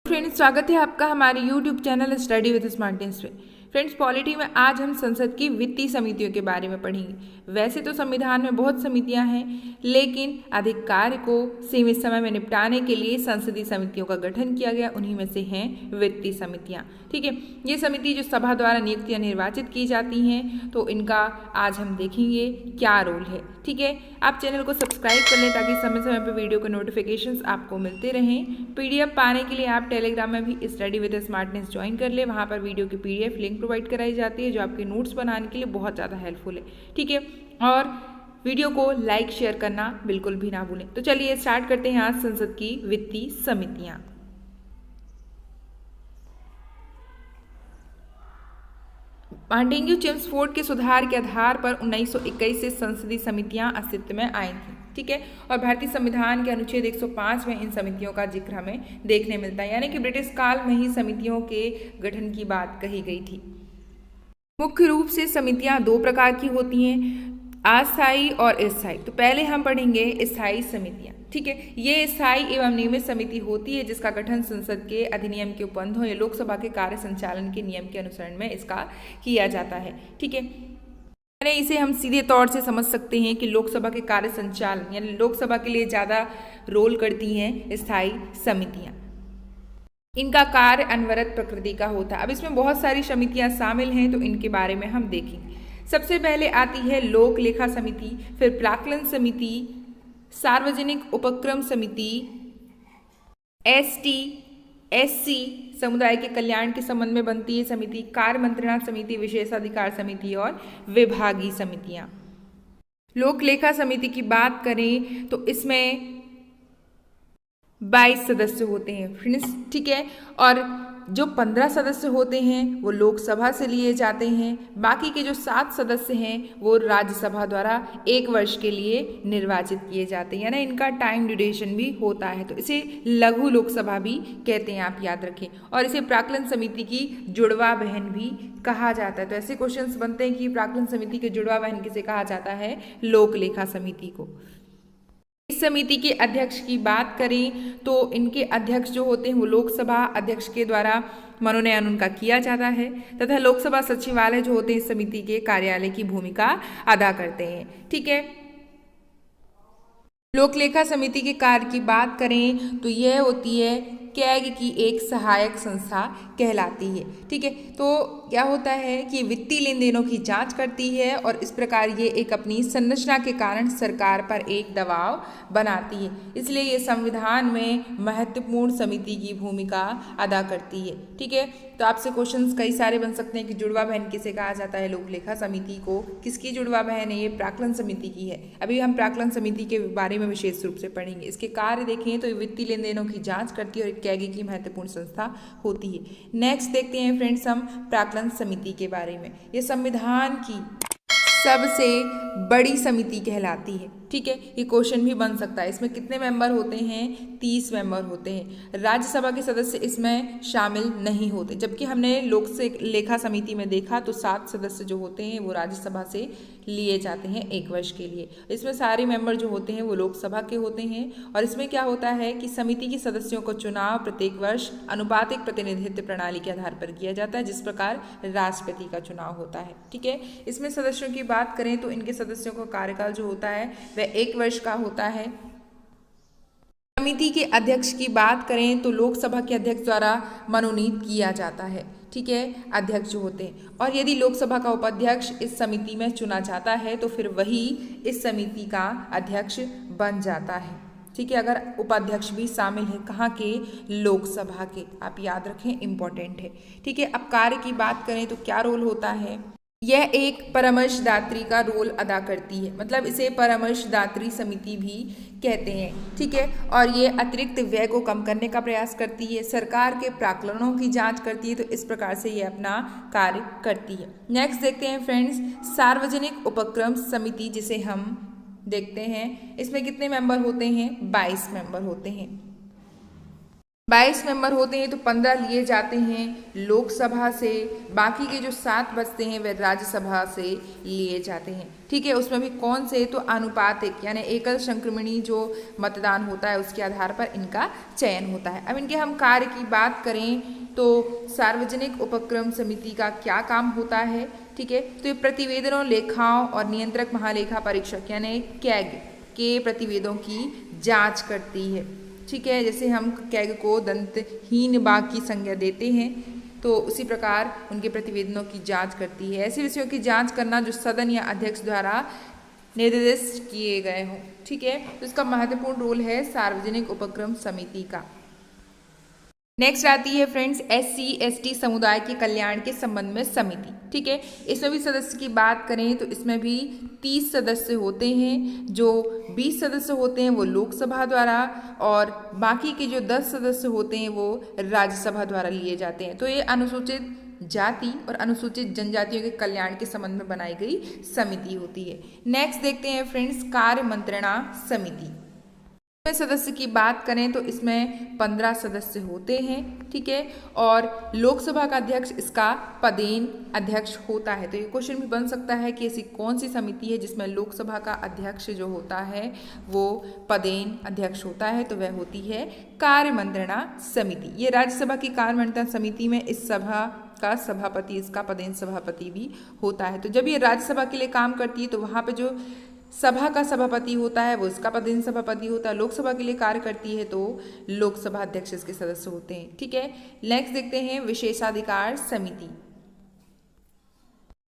Friends, स्वागत है आपका हमारे YouTube channel study with smartness पे। फ्रेंड्स, पॉलिटी में आज हम संसद की वित्तीय समितियों के बारे में पढ़ेंगे। वैसे तो संविधान में बहुत समितियां हैं, लेकिन अधिक कार्य को सीमित समय में निपटाने के लिए संसदीय समितियों का गठन किया गया। उन्हीं में से हैं वित्तीय समितियां। ठीक है, ये समिति जो सभा द्वारा नियुक्त या निर्वाचित की जाती हैं, तो इनका आज हम देखेंगे क्या रोल है। ठीक है, आप चैनल को सब्सक्राइब कर लें ताकि समय समय पर वीडियो के नोटिफिकेशंस आपको मिलते रहें। पीडीएफ पाने के लिए आप टेलीग्राम में भी स्टडी विद स्मार्टनेस ज्वाइन कर ले। वहाँ पर वीडियो की पीडीएफ लिंक प्रोवाइड कराई जाती है जो आपके नोट्स बनाने के लिए बहुत ज़्यादा हेल्पफुल है। ठीक है, और वीडियो को लाइक शेयर करना बिल्कुल भी ना भूलें। तो चलिए स्टार्ट करते हैं आज संसद की वित्तीय समितियाँ। मॉन्टेग्यू चेम्सफोर्ड के सुधार के आधार पर 1921 से संसदीय समितियां अस्तित्व में आई थीं। ठीक है, और भारतीय संविधान के अनुच्छेद 105 में इन समितियों का जिक्र हमें देखने मिलता है, यानी कि ब्रिटिश काल में ही समितियों के गठन की बात कही गई थी। मुख्य रूप से समितियां दो प्रकार की होती हैं, अस्थायी और स्थायी। तो पहले हम पढ़ेंगे स्थायी समितियां। ठीक है, ये स्थायी एवं नियमित समिति होती है जिसका गठन संसद के अधिनियम के उपबंधों या लोकसभा के कार्य संचालन के नियम के अनुसरण में इसका किया जाता है। ठीक है, यानी इसे हम सीधे तौर से समझ सकते हैं कि लोकसभा के कार्य संचालन यानी लोकसभा के लिए ज़्यादा रोल करती हैं स्थायी समितियां। इनका कार्य अनवरत प्रकृति का होता है। अब इसमें बहुत सारी समितियां शामिल हैं, तो इनके बारे में हम देखेंगे। सबसे पहले आती है लोक लेखा समिति, फिर प्राक्कलन समिति, सार्वजनिक उपक्रम समिति, ST/SC समुदाय के कल्याण के संबंध में बनती है समिति, कार्य मंत्रणा समिति, विशेषाधिकार समिति और विभागीय समितियां। लोक लेखा समिति की बात करें तो इसमें 22 सदस्य होते हैं फ्रेंड्स। ठीक है, और जो 15 सदस्य होते हैं वो लोकसभा से लिए जाते हैं। बाकी के जो 7 सदस्य हैं वो राज्यसभा द्वारा 1 वर्ष के लिए निर्वाचित किए जाते हैं, यानी इनका टाइम ड्यूरेशन भी होता है। तो इसे लघु लोकसभा भी कहते हैं, आप याद रखें। और इसे प्राक्कलन समिति की जुड़वा बहन भी कहा जाता है। तो ऐसे क्वेश्चंस बनते हैं कि प्राक्कलन समिति की जुड़वा बहन किसे कहा जाता है? लोक लेखा समिति को। इस समिति के अध्यक्ष की बात करें तो इनके अध्यक्ष जो होते हैं वो लोकसभा अध्यक्ष के द्वारा मनोनयन उनका किया जाता है, तथा लोकसभा सचिवालय जो होते हैं इस समिति के कार्यालय की भूमिका अदा करते हैं। ठीक है, लोक लेखा समिति के कार्य की बात करें तो यह होती है कैग की एक सहायक संस्था कहलाती है। ठीक है, तो क्या होता है कि वित्तीय लेन देनों की जांच करती है और इस प्रकार ये एक अपनी संरचना के कारण सरकार पर एक दबाव बनाती है, इसलिए ये संविधान में महत्वपूर्ण समिति की भूमिका अदा करती है। ठीक है, तो आपसे क्वेश्चंस कई सारे बन सकते हैं कि जुड़वा बहन किसे कहा जाता है? लोक लेखा समिति को। किसकी जुड़वा बहन है? ये प्राक्कलन समिति की है। अभी हम प्राक्कलन समिति के बारे में विशेष रूप से पढ़ेंगे। इसके कार्य देखें तो वित्तीय लेन देनों की जांच करती है और कैग की महत्वपूर्ण संस्था होती है। नेक्स्ट देखते हैं फ्रेंड्स हम प्राक्कलन समिति के बारे में। ये संविधान की सबसे बड़ी समिति कहलाती है। ठीक है, ये क्वेश्चन भी बन सकता है। इसमें कितने मेंबर होते हैं? 30 मेंबर होते हैं। राज्यसभा के सदस्य इसमें शामिल नहीं होते, जबकि हमने लोक लेखा समिति में देखा तो 7 सदस्य जो होते हैं वो राज्यसभा से लिए जाते हैं 1 वर्ष के लिए। इसमें सारे मेंबर जो होते हैं वो लोकसभा के होते हैं। और इसमें क्या होता है कि समिति के सदस्यों को चुनाव प्रत्येक वर्ष अनुपातिक प्रतिनिधित्व प्रणाली के आधार पर किया जाता है, जिस प्रकार राष्ट्रपति का चुनाव होता है। ठीक है, इसमें सदस्यों की बात करें तो इनके सदस्यों का कार्यकाल जो होता है वह 1 वर्ष का होता है। समिति के अध्यक्ष की बात करें तो लोकसभा के अध्यक्ष द्वारा मनोनीत किया जाता है। ठीक है, अध्यक्ष जो होते हैं, और यदि लोकसभा का उपाध्यक्ष इस समिति में चुना जाता है तो फिर वही इस समिति का अध्यक्ष बन जाता है। ठीक है, अगर उपाध्यक्ष भी शामिल है कहाँ के? लोकसभा के। आप याद रखें, इंपॉर्टेंट है। ठीक है, अब कार्य की बात करें तो क्या रोल होता है? यह एक परामर्शदात्री का रोल अदा करती है, मतलब इसे परामर्शदात्री समिति भी कहते हैं। ठीक है, और ये अतिरिक्त व्यय को कम करने का प्रयास करती है, सरकार के प्राक्कलनों की जांच करती है। तो इस प्रकार से ये अपना कार्य करती है। नेक्स्ट देखते हैं फ्रेंड्स सार्वजनिक उपक्रम समिति, जिसे हम देखते हैं। इसमें कितने मेंबर होते हैं? 22 मेंबर होते हैं। 22 मेंबर होते हैं तो 15 लिए जाते हैं लोकसभा से, बाकी के जो 7 बचते हैं वह राज्यसभा से लिए जाते हैं। ठीक है, उसमें भी कौन से, तो आनुपातिक यानी एकल संक्रमणी जो मतदान होता है उसके आधार पर इनका चयन होता है। अब इनके हम कार्य की बात करें तो सार्वजनिक उपक्रम समिति का क्या काम होता है। ठीक है, तो ये प्रतिवेदनों, लेखाओं और नियंत्रक महालेखा परीक्षक यानी कैग के प्रतिवेदों की जाँच करती है। ठीक है, जैसे हम कैग को दंतहीन बाघ की संज्ञा देते हैं तो उसी प्रकार उनके प्रतिवेदनों की जांच करती है। ऐसे विषयों की जांच करना जो सदन या अध्यक्ष द्वारा निर्दिष्ट किए गए हों। ठीक है, तो इसका महत्वपूर्ण रोल है सार्वजनिक उपक्रम समिति का। नेक्स्ट आती है फ्रेंड्स SC/ST समुदाय के कल्याण के संबंध में समिति। ठीक है, इसमें भी सदस्य की बात करें तो इसमें भी 30 सदस्य होते हैं। जो 20 सदस्य होते हैं वो लोकसभा द्वारा और बाकी के जो 10 सदस्य होते हैं वो राज्यसभा द्वारा लिए जाते हैं। तो ये अनुसूचित जाति और अनुसूचित जनजातियों के कल्याण के संबंध में बनाई गई समिति होती है। नेक्स्ट देखते हैं फ्रेंड्स कार्य मंत्रणा समिति। सदस्य की बात करें तो इसमें 15 सदस्य होते हैं। ठीक है, और लोकसभा का अध्यक्ष इसका पदेन अध्यक्ष होता है। तो ये क्वेश्चन भी बन सकता है कि ऐसी कौन सी समिति है जिसमें लोकसभा का अध्यक्ष जो होता है वो पदेन अध्यक्ष होता है, तो वह होती है कार्य मंत्रणा समिति। ये राज्यसभा की कार्य मंत्रणा समिति में इस सभा का सभापति, इसका पदेन सभापति भी होता है। तो जब ये राज्यसभा के लिए काम करती है तो वहाँ पे जो सभा का सभापति होता है वो इसका पदेन सभापति होता है। लोकसभा के लिए कार्य करती है तो लोकसभा अध्यक्ष इसके सदस्य होते हैं। ठीक है, नेक्स्ट देखते हैं विशेषाधिकार समिति।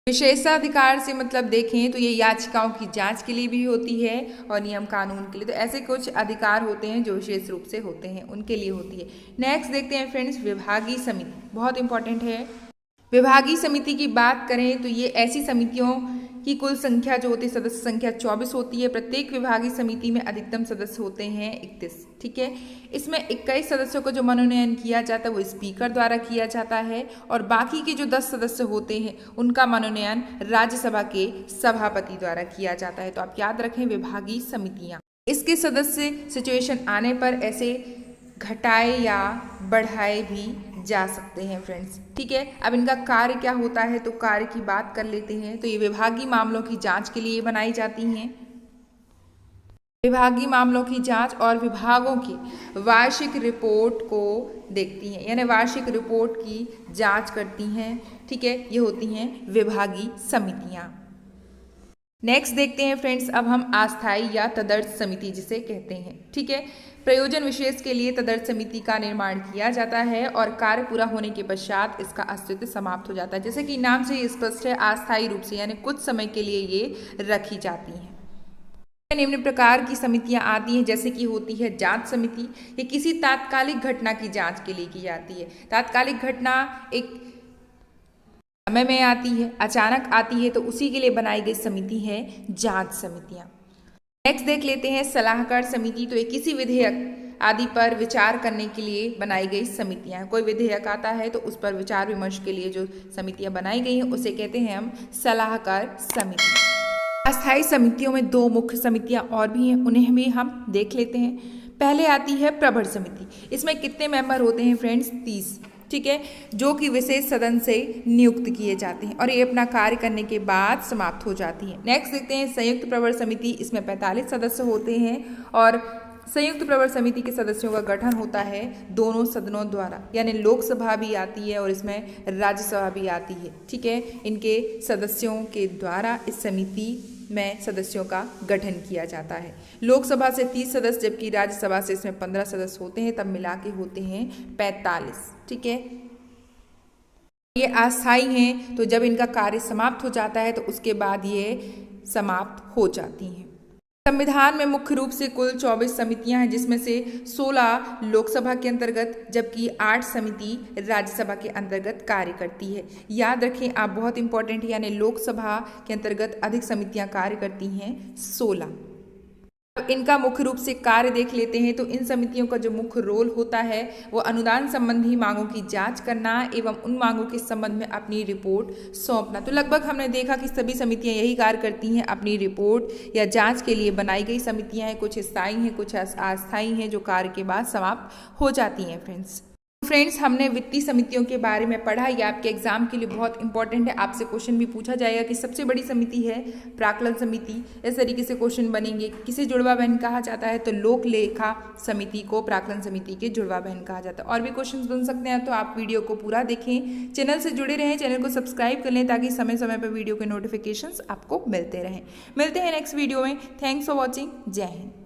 विशेषाधिकार से मतलब देखें तो ये याचिकाओं की जांच के लिए भी होती है और नियम कानून के लिए। तो ऐसे कुछ अधिकार होते हैं जो विशेष रूप से होते हैं, उनके लिए होती है। नेक्स्ट देखते हैं फ्रेंड्स विभागीय समिति, बहुत इंपॉर्टेंट है। विभागीय समिति की बात करें तो ये ऐसी समितियों की कुल संख्या जो होती है सदस्य संख्या 24 होती है। प्रत्येक विभागीय समिति में अधिकतम सदस्य होते हैं 31। ठीक है, इसमें 21 सदस्यों को जो मनोनयन किया जाता है वो स्पीकर द्वारा किया जाता है और बाकी के जो 10 सदस्य होते हैं उनका मनोनयन राज्यसभा के सभापति द्वारा किया जाता है। तो आप याद रखें विभागीय समितियाँ, इसके सदस्य सिचुएशन आने पर ऐसे घटाए या बढ़ाए भी जा सकते हैं फ्रेंड्स। ठीक है, अब इनका कार्य क्या होता है तो कार्य की बात कर लेते हैं। तो ये विभागीय मामलों की जांच के लिए बनाई जाती हैं। विभागीय मामलों की जांच और विभागों की वार्षिक रिपोर्ट को देखती हैं, यानी वार्षिक रिपोर्ट की जांच करती हैं। ठीक है, ये होती हैं विभागीय समितियां। नेक्स्ट देखते हैं फ्रेंड्स अब हम अस्थायी या तदर्थ समिति जिसे कहते हैं। ठीक है, प्रयोजन विशेष के लिए तदर्थ समिति का निर्माण किया जाता है और कार्य पूरा होने के पश्चात इसका अस्तित्व समाप्त हो जाता है। जैसे कि नाम से ही स्पष्ट है, अस्थायी रूप से यानी कुछ समय के लिए ये रखी जाती हैं। निम्न प्रकार की समितियां आती हैं, जैसे कि होती है जांच समिति। ये किसी तात्कालिक घटना की जांच के लिए की जाती है। तात्कालिक घटना एक समय में आती है, अचानक आती है, तो उसी के लिए बनाई गई समिति है जांच समितियां। नेक्स्ट देख लेते हैं सलाहकार समिति। तो ये किसी विधेयक आदि पर विचार करने के लिए बनाई गई समितियां। कोई विधेयक आता है तो उस पर विचार विमर्श के लिए जो समितियां बनाई गई हैं उसे कहते हैं हम सलाहकार समिति। अस्थायी समितियों में 2 मुख्य समितियां और भी हैं, उन्हें भी हम देख लेते हैं। पहले आती है प्रभर समिति। इसमें कितने मेंबर होते हैं फ्रेंड्स? 30। ठीक है, जो कि विशेष सदन से नियुक्त किए जाते हैं और ये अपना कार्य करने के बाद समाप्त हो जाती है। नेक्स्ट देखते हैं संयुक्त प्रवर समिति। इसमें 45 सदस्य होते हैं और संयुक्त प्रवर समिति के सदस्यों का गठन होता है दोनों सदनों द्वारा, यानी लोकसभा भी आती है और इसमें राज्यसभा भी आती है। ठीक है, इनके सदस्यों के द्वारा इस समिति में सदस्यों का गठन किया जाता है। लोकसभा से 30 सदस्य जबकि राज्यसभा से इसमें 15 सदस्य होते हैं, तब मिला के होते हैं 45। ठीक है, ये अस्थायी हैं, तो जब इनका कार्य समाप्त हो जाता है तो उसके बाद ये समाप्त हो जाती हैं। संविधान में मुख्य रूप से कुल 24 समितियां हैं, जिसमें से 16 लोकसभा के अंतर्गत जबकि 8 समिति राज्यसभा के अंतर्गत कार्य करती है। याद रखें आप, बहुत इंपॉर्टेंट है, यानी लोकसभा के अंतर्गत अधिक समितियां कार्य करती हैं 16। अब इनका मुख्य रूप से कार्य देख लेते हैं। तो इन समितियों का जो मुख्य रोल होता है वो अनुदान संबंधी मांगों की जांच करना एवं उन मांगों के संबंध में अपनी रिपोर्ट सौंपना। तो लगभग हमने देखा कि सभी समितियां यही कार्य करती हैं, अपनी रिपोर्ट या जांच के लिए बनाई गई समितियां हैं, कुछ स्थायी हैं कुछ अस्थायी हैं, जो कार्य के बाद समाप्त हो जाती हैं। फ्रेंड्स हमने वित्तीय समितियों के बारे में पढ़ा। ये आपके एग्जाम के लिए बहुत इंपॉर्टेंट है। आपसे क्वेश्चन भी पूछा जाएगा कि सबसे बड़ी समिति है प्राक्कलन समिति। इस तरीके से क्वेश्चन बनेंगे। किसे जुड़वा बहन कहा जाता है? तो लोक लेखा समिति को प्राक्कलन समिति के जुड़वा बहन कहा जाता है। और भी क्वेश्चन बन सकते हैं, तो आप वीडियो को पूरा देखें, चैनल से जुड़े रहें, चैनल को सब्सक्राइब कर लें ताकि समय समय पर वीडियो के नोटिफिकेशन आपको मिलते रहें। मिलते हैं नेक्स्ट वीडियो में। Thanks for watching. जय हिंद।